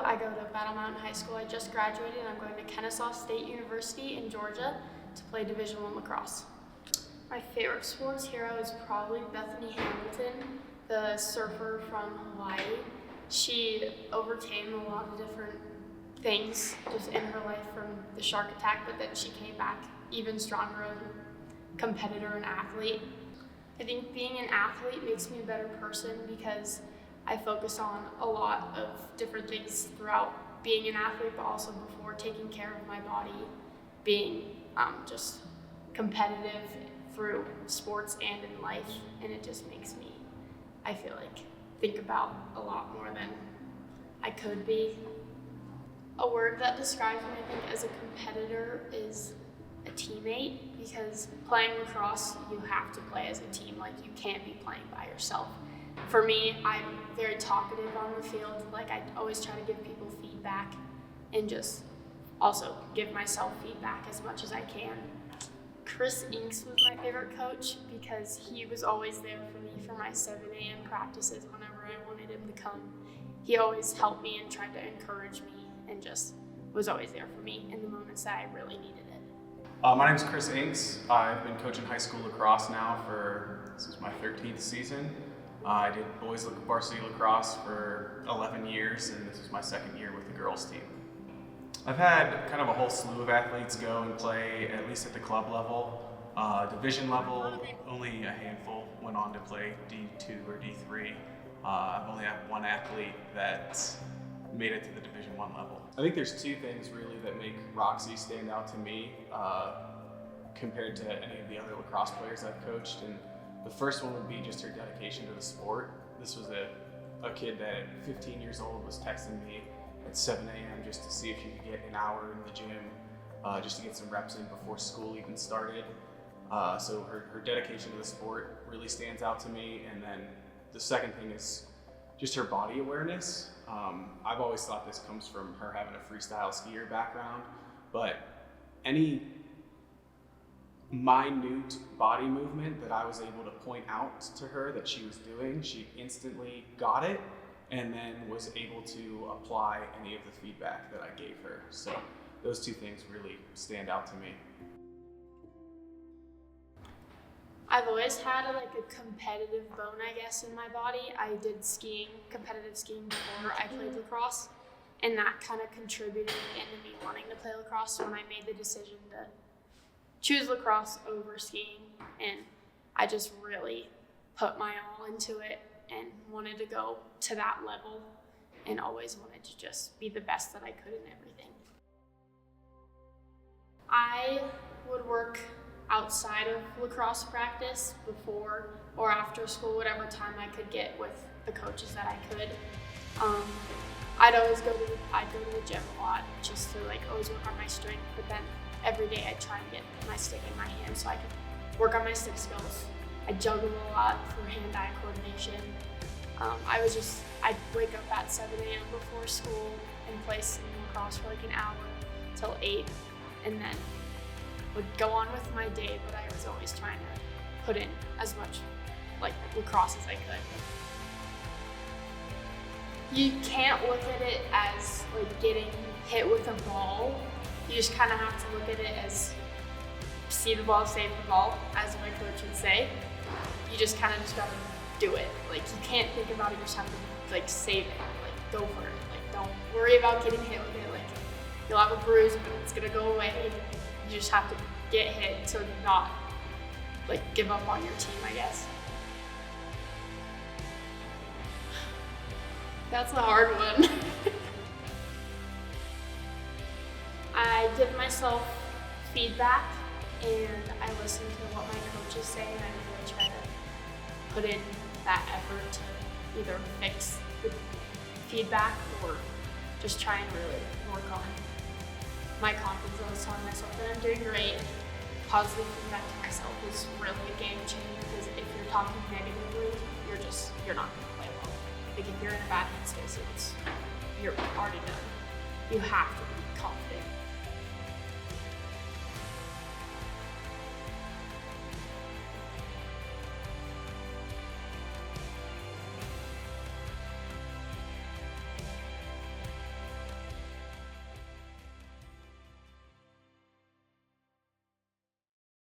I go to Battle Mountain High School. I just graduated and I'm going to Kennesaw State University in Georgia to play Division I lacrosse. My favorite sports hero is probably Bethany Hamilton, the surfer from Hawaii. She overcame a lot of different things just in her life from the shark attack, but then she came back even stronger as a competitor and athlete. I think being an athlete makes me a better person because I focus on a lot of different things throughout being an athlete, but also before taking care of my body, being just competitive through sports and in life, and it just makes me, I feel like, think about a lot more than I could be. A word that describes me, I think, as a competitor is a teammate, because playing lacrosse, you have to play as a team. Like, you can't be playing by yourself. For me, I'm very talkative on the field. Like, I always try to give people feedback and just also give myself feedback as much as I can. Chris Inks was my favorite coach because he was always there for me for my 7 a.m. practices whenever I wanted him to come. He always helped me and tried to encourage me and just was always there for me in the moments that I really needed it. My name is Chris Inks. I've been coaching high school lacrosse now this is my 13th season. I did boys varsity lacrosse for 11 years, and this is my second year with the girls team. I've had kind of a whole slew of athletes go and play, at least at the club level. Division level, only a handful went on to play D2 or D3. I've only had one athlete that made it to the Division I level. I think there's two things really that make Roxy stand out to me compared to any of the other lacrosse players I've coached. And the first one would be just her dedication to the sport. This was a kid that at 15 years old was texting me at 7 a.m. just to see if she could get an hour in the gym, just to get some reps in before school even started. So her dedication to the sport really stands out to me. And then the second thing is just her body awareness. I've always thought this comes from her having a freestyle skier background, but any minute body movement that I was able to point out to her that she was doing, she instantly got it and then was able to apply any of the feedback that I gave her. So those two things really stand out to me. I've always had a competitive bone, I guess, in my body. I did competitive skiing before I played lacrosse, and that kind of contributed into me wanting to play lacrosse when I made the decision to choose lacrosse over skiing, and I just really put my all into it and wanted to go to that level and always wanted to just be the best that I could in everything. I would work outside of lacrosse practice before or after school, whatever time I could get with the coaches that I could. I'd go to the gym a lot just to always work on my strength, but then every day I'd try and get my stick in my hand so I could work on my stick skills. I juggle a lot for hand-eye coordination. I'd wake up at 7 a.m. before school and play some lacrosse for an hour till 8, and then would go on with my day, but I was always trying to put in as much lacrosse as I could. You can't look at it as getting hit with a ball. You just kind of have to look at it as see the ball, save the ball, as my coach would say. You just kind of gotta do it. You can't think about it, you just have to save it, go for it. Don't worry about getting hit with it. You'll have a bruise, but it's gonna go away. You just have to get hit to not give up on your team, I guess. That's a hard one. I give myself feedback and I listen to what my coaches say, and I really try to put in that effort to either fix the feedback or just try and really work on my confidence. I was telling myself that I'm doing great. Positive feedback to myself is really a game changer, because if you're talking negatively, you're not going to play well. If you're in a bad headspace, you're already done. You have to be confident